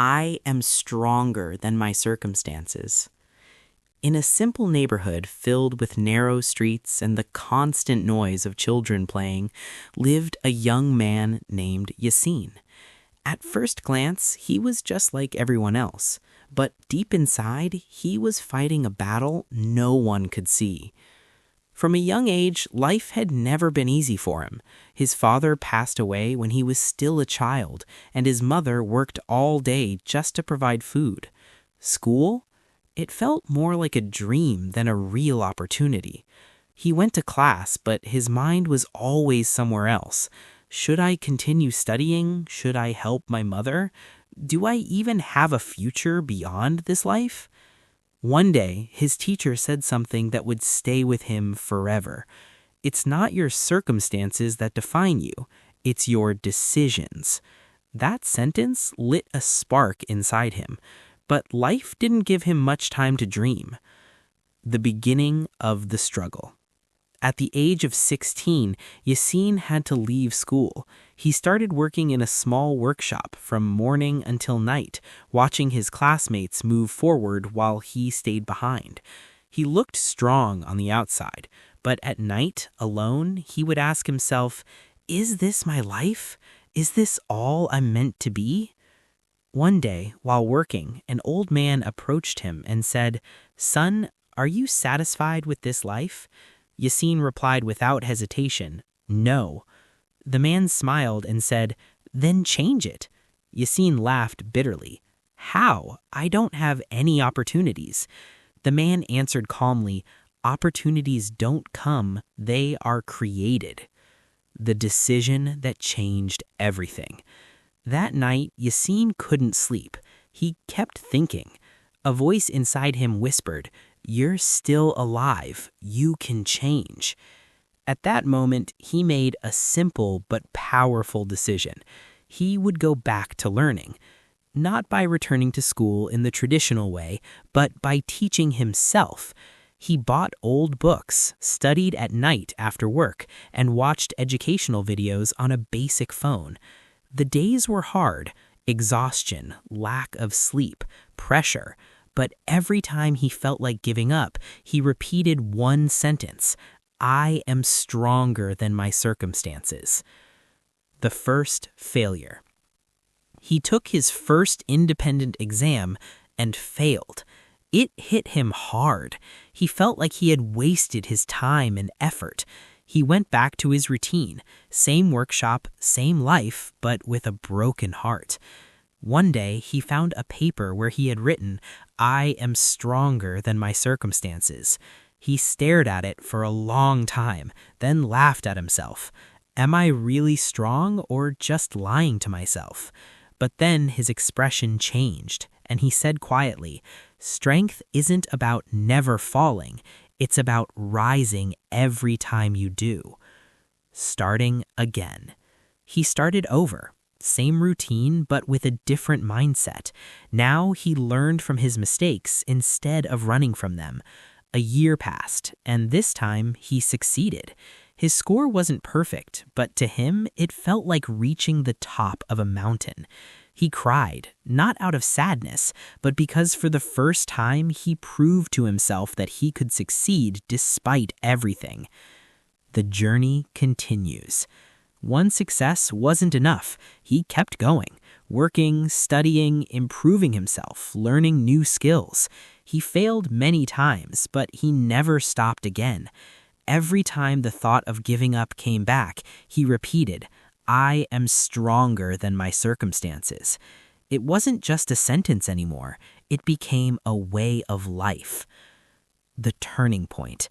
I am stronger than my circumstances. In a simple neighborhood filled with narrow streets and the constant noise of children playing, lived a young man named Yassine. At first glance, he was just like everyone else, but deep inside, he was fighting a battle no one could see. From a young age, life had never been easy for him. His father passed away when he was still a child, and his mother worked all day just to provide food. School? It felt more like a dream than a real opportunity. He went to class, but his mind was always somewhere else. Should I continue studying? Should I help my mother? Do I even have a future beyond this life? One day, his teacher said something that would stay with him forever. It's not your circumstances that define you, it's your decisions. That sentence lit a spark inside him, but life didn't give him much time to dream. The beginning of the struggle. At the age of 16, Yassine had to leave school. He started working in a small workshop from morning until night, watching his classmates move forward while he stayed behind. He looked strong on the outside, but at night, alone, he would ask himself, "Is this my life? Is this all I'm meant to be?" One day, while working, an old man approached him and said, "Son, are you satisfied with this life?" Yassine replied without hesitation, "No." The man smiled and said, "Then change it." Yassine laughed bitterly. "How? I don't have any opportunities." The man answered calmly, "Opportunities don't come, they are created." The decision that changed everything. That night, Yassine couldn't sleep. He kept thinking. A voice inside him whispered, "You're still alive. You can change." At that moment, he made a simple but powerful decision. He would go back to learning, not by returning to school in the traditional way, but by teaching himself. He bought old books, studied at night after work, and watched educational videos on a basic phone. The days were hard, exhaustion, lack of sleep, pressure. But every time he felt like giving up, he repeated one sentence, "I am stronger than my circumstances." The first failure. He took his first independent exam and failed. It hit him hard. He felt like he had wasted his time and effort. He went back to his routine, same workshop, same life, but with a broken heart. One day, he found a paper where he had written, "I am stronger than my circumstances." He stared at it for a long time, then laughed at himself. Am I really strong or just lying to myself? But then his expression changed, and he said quietly, "Strength isn't about never falling. It's about rising every time you do." Starting again. He started over. Same routine, but with a different mindset. Now he learned from his mistakes instead of running from them. A year passed, and this time he succeeded. His score wasn't perfect, but to him, it felt like reaching the top of a mountain. He cried, not out of sadness, but because for the first time he proved to himself that he could succeed despite everything. The journey continues. One success wasn't enough. He kept going, working, studying, improving himself, learning new skills. He failed many times, but he never stopped again. Every time the thought of giving up came back, he repeated, "I am stronger than my circumstances." It wasn't just a sentence anymore. It became a way of life. The turning point.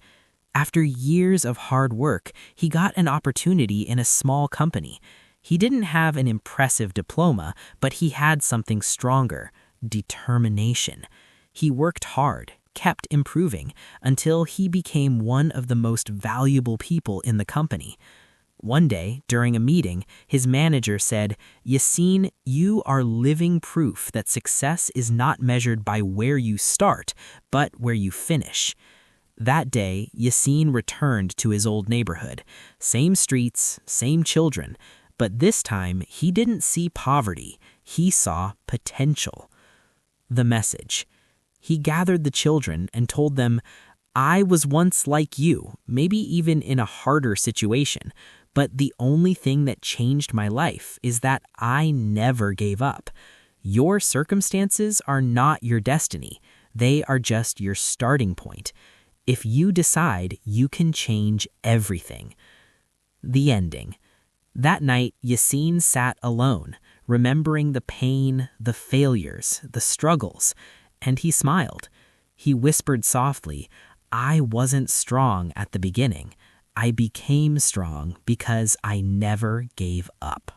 After years of hard work, he got an opportunity in a small company. He didn't have an impressive diploma, but he had something stronger, determination. He worked hard, kept improving, until he became one of the most valuable people in the company. One day, during a meeting, his manager said, "Yassine, you are living proof that success is not measured by where you start, but where you finish." That day, Yassine returned to his old neighborhood. Same streets, same children, but this time he didn't see poverty. He saw potential. The message. He gathered the children and told them, I was once like you, maybe even in a harder situation, but the only thing that changed my life is that I never gave up. Your circumstances are not your destiny. They are just your starting point. If you decide, you can change everything. The ending. That night, Yassine sat alone, remembering the pain, the failures, the struggles, and he smiled. He whispered softly, I wasn't strong at the beginning. I became strong because I never gave up.